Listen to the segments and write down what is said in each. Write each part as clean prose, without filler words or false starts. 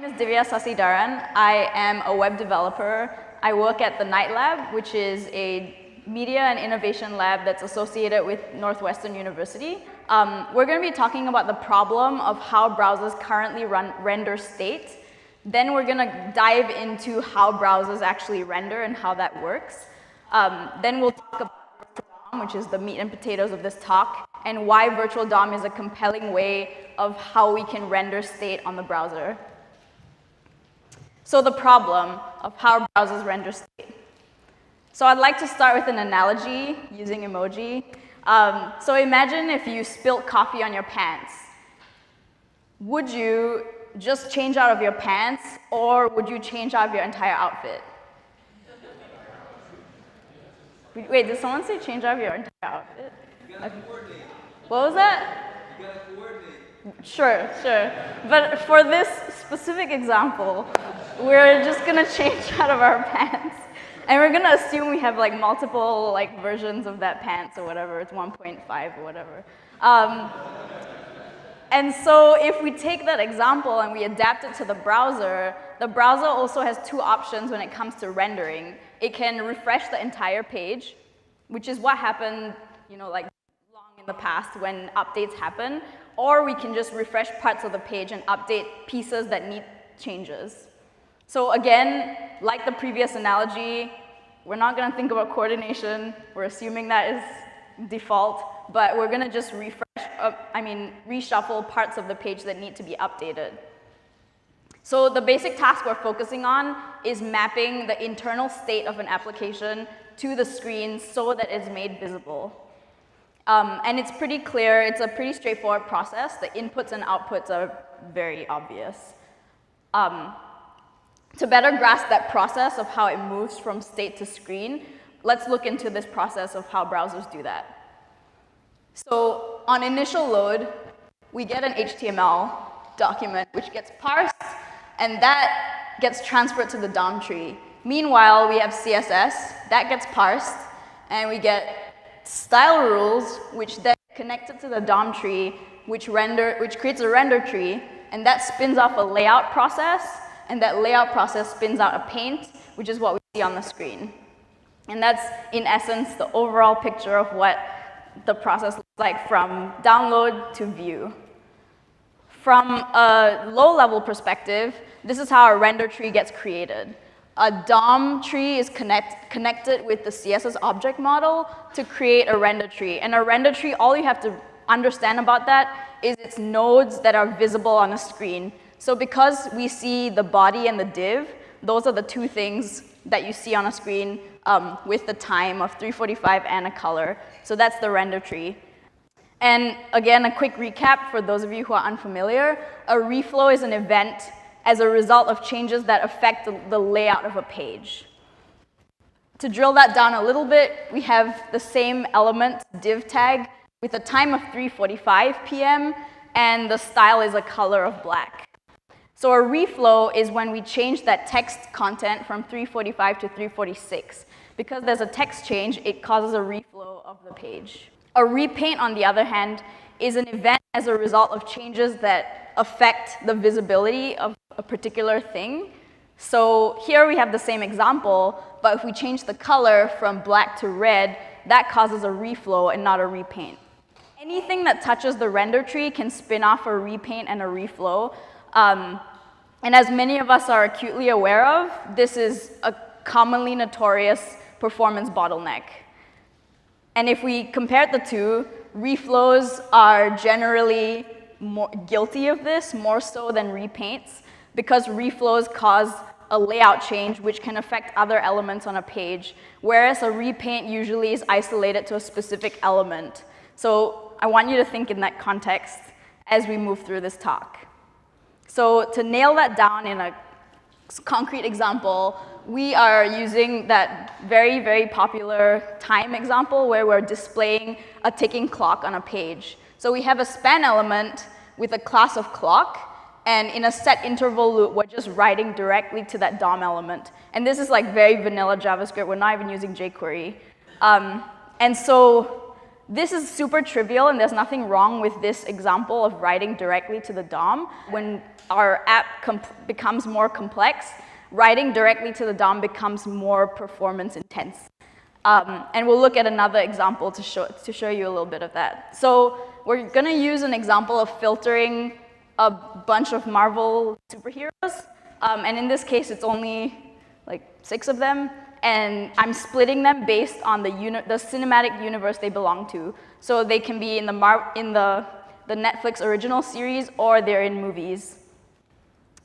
name is Divya Sasidharan. I am a web developer. I work at the Night Lab, which is a media and innovation lab that's associated with Northwestern University. We're going to be talking about the problem of how browsers currently render state. Then we're going to dive into how browsers actually render and how that works. Then we'll talk about virtual DOM, which is the meat and potatoes of this talk, and why virtual DOM is a compelling way of how we can render state on the browser. So the problem of how browsers render state. So I'd like to start with an analogy using emoji. So imagine if you spilt coffee on your pants. Would you just change out of your pants, or would you change out of your entire outfit? Wait, did someone say change out of your entire outfit? You gotta coordinate. What was that? You gotta coordinate. Sure. But for this specific example, we're just gonna change out of our pants. And we're gonna assume we have like multiple like versions of that pants or whatever, it's 1.5 or whatever. And so if we take that example and we adapt it to the browser also has two options when it comes to rendering. It can refresh the entire page, which is what happened, like long in the past when updates happen, or we can just refresh parts of the page and update pieces that need changes. So again, like the previous analogy, we're not going to think about coordination. We're assuming that is default, but we're going to just reshuffle parts of the page that need to be updated. So the basic task we're focusing on is mapping the internal state of an application to the screen so that it's made visible. And it's pretty clear. It's a pretty straightforward process. The inputs and outputs are very obvious. To better grasp that process of how it moves from state to screen, let's look into this process of how browsers do that. So on initial load, we get an HTML document which gets parsed, and that gets transferred to the DOM tree. Meanwhile, we have CSS, that gets parsed, and we get style rules, which then connect it to the DOM tree, which creates a render tree, and that spins off a layout process, and that layout process spins out a paint, which is what we see on the screen. And that's, in essence, the overall picture of what the process looks like from download to view. From a low-level perspective, this is how a render tree gets created. A DOM tree is connected with the CSS object model to create a render tree. And a render tree, all you have to understand about that is its nodes that are visible on a screen. So because we see the body and the div, those are the two things that you see on a screen with the time of 345 and a color. So that's the render tree. And again, a quick recap for those of you who are unfamiliar. A reflow is an event as a result of changes that affect the layout of a page. To drill that down a little bit, we have the same element, div tag, with a time of 3:45 p.m., and the style is a color of black. So a reflow is when we change that text content from 345 to 346. Because there's a text change, it causes a reflow of the page. A repaint, on the other hand, is an event as a result of changes that affect the visibility of a particular thing. So here we have the same example, but if we change the color from black to red, that causes a reflow and not a repaint. Anything that touches the render tree can spin off a repaint and a reflow. And as many of us are acutely aware of, this is a commonly notorious performance bottleneck. And if we compare the two, reflows are generally more guilty of this, more so than repaints, because reflows cause a layout change which can affect other elements on a page, whereas a repaint usually is isolated to a specific element. So I want you to think in that context as we move through this talk. So to nail that down in a concrete example, we are using that very, very popular time example where we're displaying a ticking clock on a page. So we have a span element with a class of clock, and in a set interval loop, we're just writing directly to that DOM element. And this is like very vanilla JavaScript. We're not even using jQuery. And so this is super trivial and there's nothing wrong with this example of writing directly to the DOM. When our app becomes more complex, writing directly to the DOM becomes more performance intense. And we'll look at another example to show you a little bit of that. So we're going to use an example of filtering a bunch of Marvel superheroes. And in this case, it's only like 6 of them. And I'm splitting them based on the cinematic universe they belong to. So they can be in the Netflix original series, or they're in movies.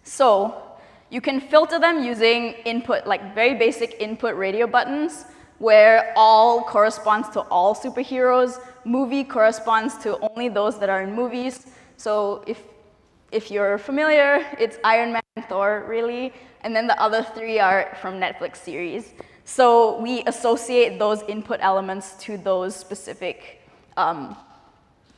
So you can filter them using input, like very basic input radio buttons, where all corresponds to all superheroes. Movie corresponds to only those that are in movies. So if you're familiar, it's Iron Man and Thor, really. And then the other 3 are from Netflix series. So we associate those input elements to those specific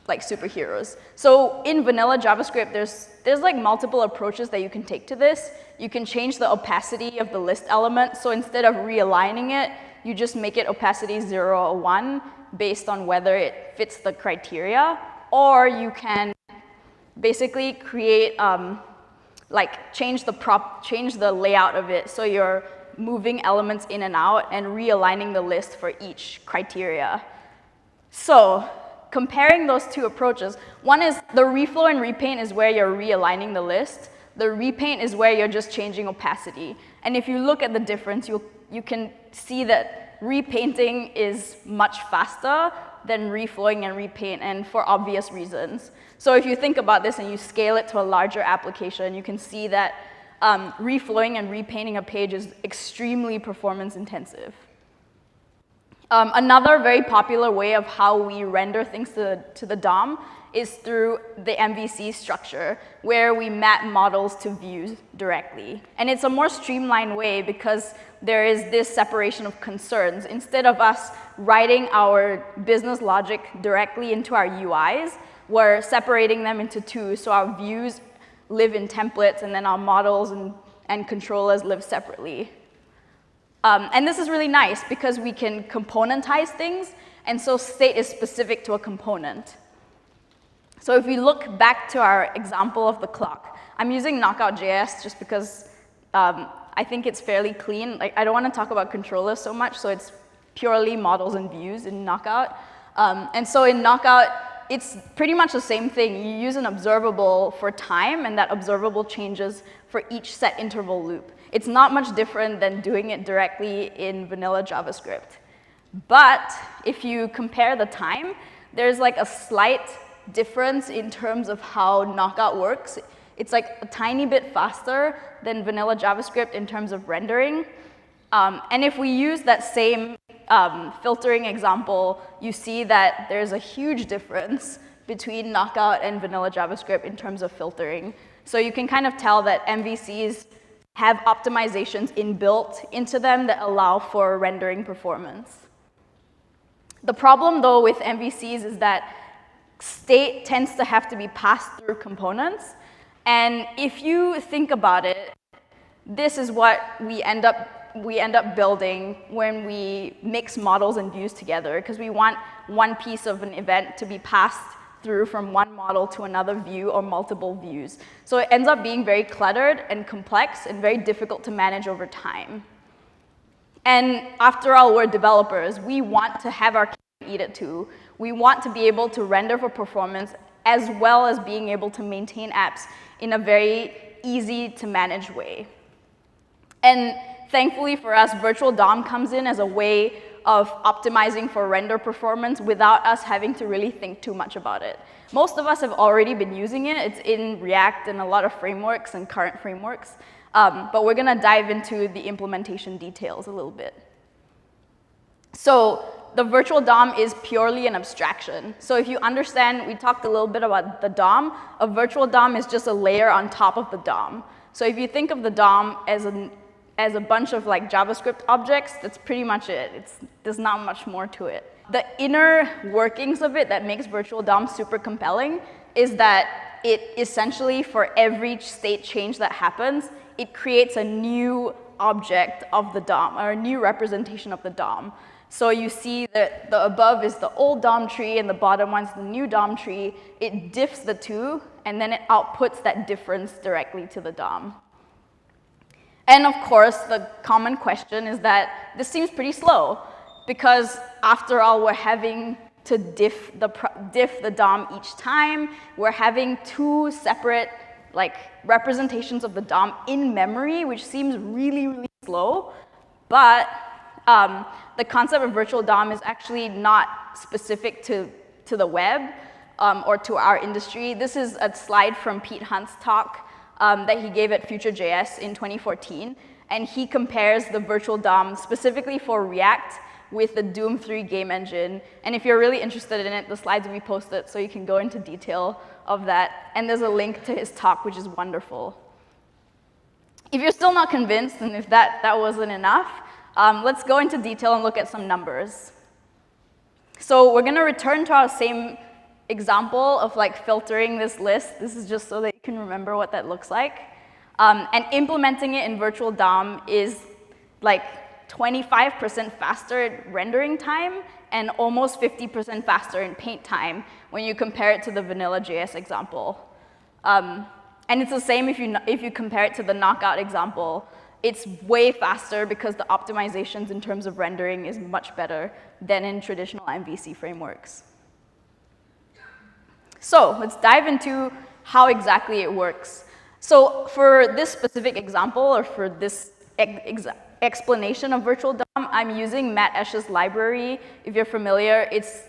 like superheroes. So in vanilla JavaScript, there's like multiple approaches that you can take to this. You can change the opacity of the list element. So instead of realigning it, you just make it opacity 0 or 1 based on whether it fits the criteria. Or you can basically create, change the layout of it. So you're moving elements in and out and realigning the list for each criteria. So comparing those 2 approaches, one is the reflow and repaint is where you're realigning the list. The repaint is where you're just changing opacity. And if you look at the difference, you can see that repainting is much faster than reflowing and repaint, and for obvious reasons. So if you think about this and you scale it to a larger application, you can see that reflowing and repainting a page is extremely performance intensive. Another very popular way of how we render things to the DOM is through the MVC structure, where we map models to views directly. And it's a more streamlined way because there is this separation of concerns. Instead of us writing our business logic directly into our UIs, we're separating them into 2. So our views live in templates, and then our models and controllers live separately. And this is really nice because we can componentize things, and so state is specific to a component. So if we look back to our example of the clock, I'm using Knockout.js just because I think it's fairly clean. Like, I don't want to talk about controllers so much, so it's purely models and views in Knockout. And so in Knockout, it's pretty much the same thing. You use an observable for time, and that observable changes for each set interval loop. It's not much different than doing it directly in vanilla JavaScript. But if you compare the time, there's like a slight difference in terms of how Knockout works. It's like a tiny bit faster than vanilla JavaScript in terms of rendering. And if we use that same filtering example, you see that there's a huge difference between Knockout and vanilla JavaScript in terms of filtering. So you can kind of tell that MVCs have optimizations inbuilt into them that allow for rendering performance. The problem, though, with MVCs is that state tends to have to be passed through components. And if you think about it, this is what we end up building when we mix models and views together, because we want one piece of an event to be passed through from one model to another view or multiple views. So it ends up being very cluttered and complex and very difficult to manage over time. And after all, we're developers. We want to have our cake and eat it too. We want to be able to render for performance as well as being able to maintain apps in a very easy to manage way. And thankfully for us, Virtual DOM comes in as a way of optimizing for render performance without us having to really think too much about it. Most of us have already been using it. It's in React and a lot of frameworks and current frameworks. But we're going to dive into the implementation details a little bit. So the virtual DOM is purely an abstraction. So if you understand, we talked a little bit about the DOM. A virtual DOM is just a layer on top of the DOM. So if you think of the DOM as a bunch of like JavaScript objects, that's pretty much it. There's not much more to it. The inner workings of it that makes virtual DOM super compelling is that it essentially, for every state change that happens, it creates a new object of the DOM, or a new representation of the DOM. So you see that the above is the old DOM tree and the bottom one's the new DOM tree. It diffs the two, and then it outputs that difference directly to the DOM. And of course, the common question is that this seems pretty slow, because after all, we're having to diff the DOM each time. We're having two separate representations of the DOM in memory, which seems really, really slow. But the concept of virtual DOM is actually not specific to the web or to our industry. This is a slide from Pete Hunt's talk that he gave at Future.js in 2014. And he compares the virtual DOM specifically for React with the Doom 3 game engine. And if you're really interested in it, the slides will be posted so you can go into detail of that. And there's a link to his talk, which is wonderful. If you're still not convinced, and if that wasn't enough, let's go into detail and look at some numbers. So we're going to return to our same example of filtering this list. This is just so that you can remember what that looks like. And implementing it in virtual DOM is 25% faster at rendering time and almost 50% faster in paint time when you compare it to the vanilla JS example. And it's the same if you compare it to the knockout example. It's way faster because the optimizations in terms of rendering is much better than in traditional MVC frameworks. So let's dive into how exactly it works. So for this specific example, or for this explanation of virtual DOM, I'm using Matt Esch's library. If you're familiar, it's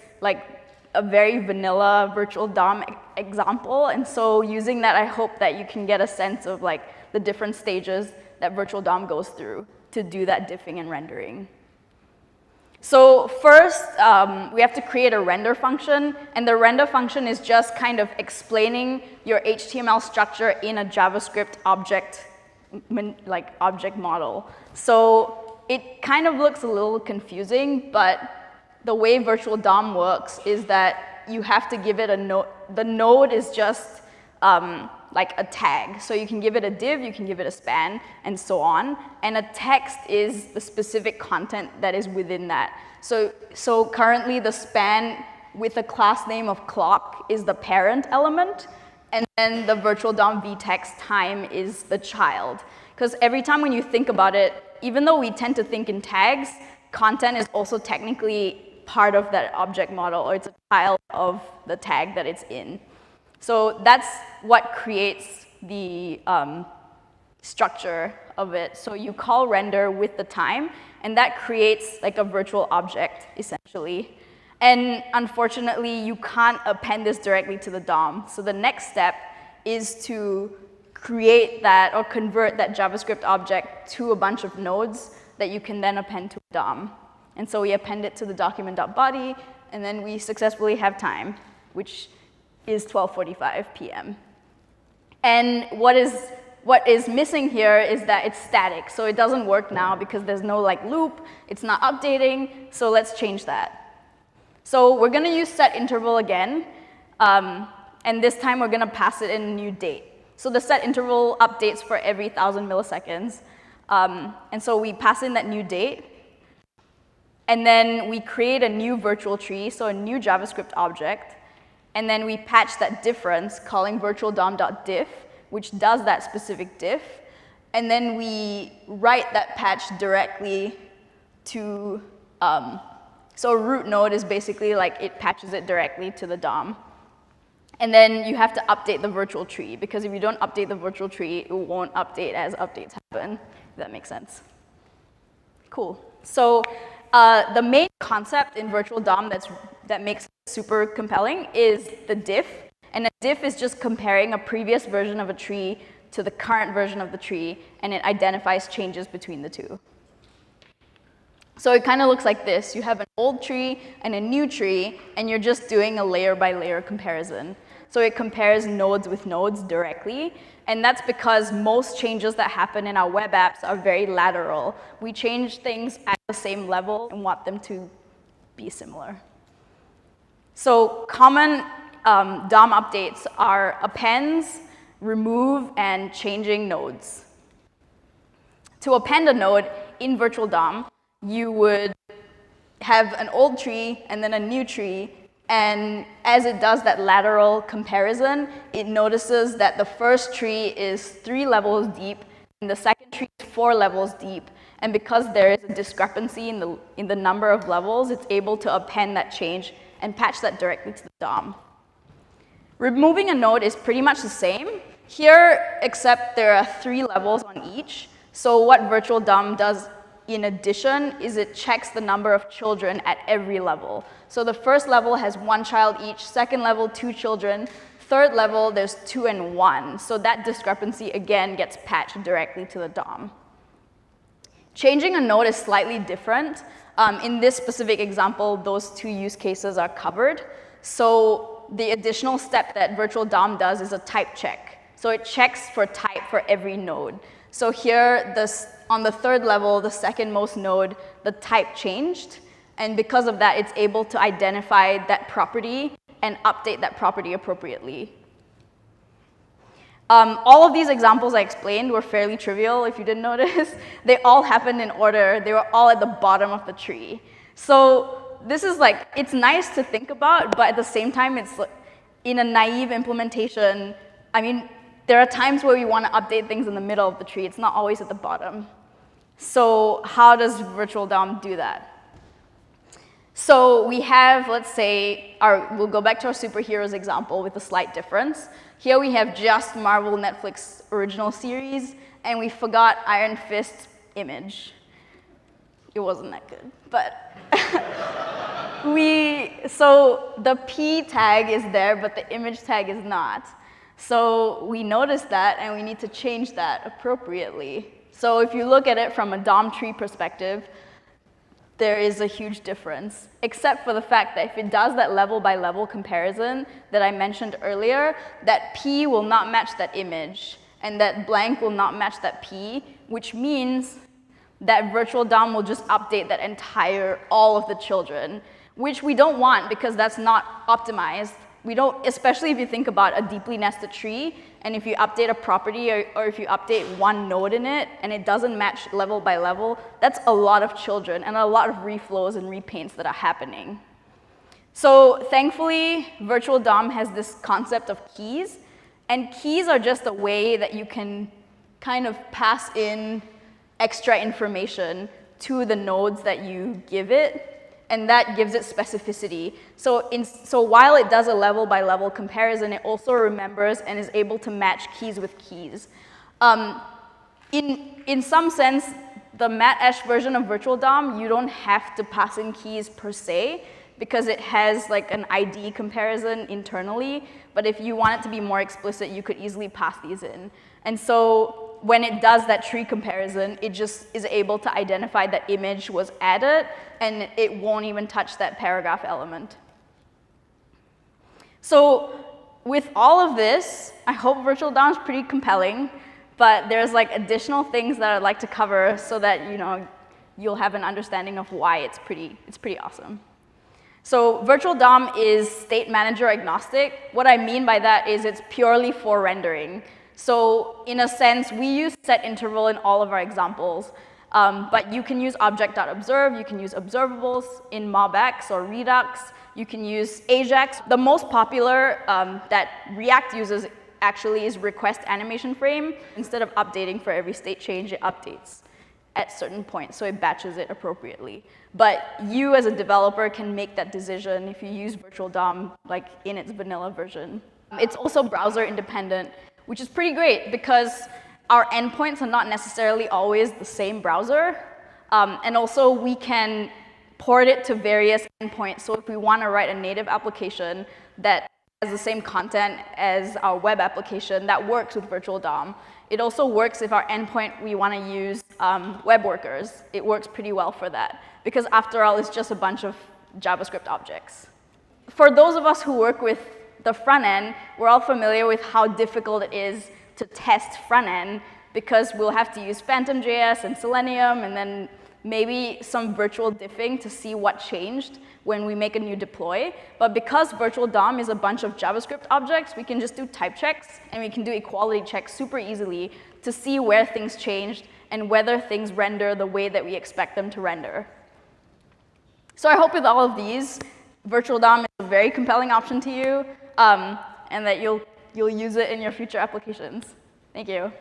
a very vanilla virtual DOM example. And so using that, I hope that you can get a sense of the different stages that virtual DOM goes through to do that diffing and rendering. So first, we have to create a render function, and the render function is just kind of explaining your HTML structure in a JavaScript object model. So it kind of looks a little confusing, but the way virtual DOM works is that you have to give it a node. The node is just a tag. So you can give it a div, you can give it a span, and so on. And a text is the specific content that is within that. So currently the span with a class name of clock is the parent element, and then the virtual DOM vtext time is the child. Because every time when you think about it, even though we tend to think in tags, content is also technically part of that object model, or it's a child of the tag that it's in. So that's what creates the structure of it. So you call render with the time, and that creates a virtual object, essentially. And unfortunately, you can't append this directly to the DOM. So the next step is to create that or convert that JavaScript object to a bunch of nodes that you can then append to a DOM. And so we append it to the document.body, and then we successfully have time, which is 12:45 p.m. And what is missing here is that it's static. So it doesn't work now because there's no loop. It's not updating. So let's change that. So we're going to use set interval again. And this time we're going to pass it in a new date. So the set interval updates for every 1,000 milliseconds. And so we pass in that new date. And then we create a new virtual tree, so a new JavaScript object. And then we patch that difference, calling virtual-dom.diff, which does that specific diff. And then we write that patch directly to, so a root node is basically it patches it directly to the DOM. And then you have to update the virtual tree, because if you don't update the virtual tree, it won't update as updates happen, if that makes sense. Cool. So the main concept in virtual DOM that makes it super compelling is the diff. And a diff is just comparing a previous version of a tree to the current version of the tree, and it identifies changes between the two. So it kind of looks like this. You have an old tree and a new tree, and you're just doing a layer-by-layer comparison. So it compares nodes with nodes directly, and that's because most changes that happen in our web apps are very lateral. We change things at the same level and want them to be similar. So common DOM updates are appends, remove, and changing nodes. To append a node in virtual DOM, you would have an old tree and then a new tree, and as it does that lateral comparison, it notices that the first tree is 3 levels deep and the second tree is 4 levels deep. And because there is a discrepancy in the number of levels, it's able to append that change and patch that directly to the DOM. Removing a node is pretty much the same here, except there are 3 levels on each. So what virtual DOM does in addition is it checks the number of children at every level. So the first level has 1 child each, second level 2 children, third level there's 2 and 1. So that discrepancy again gets patched directly to the DOM. Changing a node is slightly different. In this specific example, those 2 use cases are covered. So the additional step that virtual DOM does is a type check. So it checks for type for every node. So here, on the third level, the second most node, the type changed. And because of that, it's able to identify that property and update that property appropriately. All of these examples I explained were fairly trivial, if you didn't notice. They all happened in order. They were all at the bottom of the tree. So this is like, it's nice to think about, but at the same time, it's in a naive implementation. I mean, there are times where we want to update things in the middle of the tree. It's not always at the bottom. So how does virtual DOM do that? So we have, let's say, we'll go back to our superheroes example with a slight difference. Here we have just Marvel Netflix original series, and we forgot Iron Fist's image. It wasn't that good, but so the P tag is there, but the image tag is not. So we noticed that, and we need to change that appropriately. So if you look at it from a DOM tree perspective, there is a huge difference, except for the fact that if it does that level by level comparison that I mentioned earlier, that P will not match that image, and that blank will not match that P, which means that virtual DOM will just update that all of the children, which we don't want because that's not optimized. We don't, especially if you think about a deeply nested tree, and if you update a property or if you update one node in it and it doesn't match level by level, that's a lot of children and a lot of reflows and repaints that are happening. So thankfully, virtual DOM has this concept of keys, and keys are just a way that you can kind of pass in extra information to the nodes that you give it, and that gives it specificity. So while it does a level by level comparison, it also remembers and is able to match keys with keys. In some sense, the MatEsh version of virtual DOM, you don't have to pass in keys per se, because it has like an ID comparison internally. But if you want it to be more explicit, you could easily pass these in. And so when it does that tree comparison, it just is able to identify that image was added, and it won't even touch that paragraph element. So with all of this, I hope virtual DOM is pretty compelling, but there's like additional things that I'd like to cover so that you'll have an understanding of why it's pretty awesome. So virtual DOM is state manager agnostic. What I mean by that is it's purely for rendering. So in a sense, we use set interval in all of our examples, but you can use object.observe, you can use observables in MobX or Redux, you can use Ajax. The most popular that React uses actually is request animation frame. Instead of updating for every state change, it updates at certain points, so it batches it appropriately. But you as a developer can make that decision if you use virtual DOM like in its vanilla version. It's also browser independent, which is pretty great because our endpoints are not necessarily always the same browser. And also we can port it to various endpoints. So if we want to write a native application that has the same content as our web application, that works with virtual DOM. It also works if our endpoint, we want to use web workers. It works pretty well for that, because after all, it's just a bunch of JavaScript objects. For those of us who work with the front end, we're all familiar with how difficult it is to test front end, because we'll have to use Phantom.js and Selenium, and then maybe some virtual diffing to see what changed when we make a new deploy. But because virtual DOM is a bunch of JavaScript objects, we can just do type checks, and we can do equality checks super easily to see where things changed and whether things render the way that we expect them to render. So I hope with all of these, virtual DOM is a very compelling option to you, and that you'll use it in your future applications. Thank you.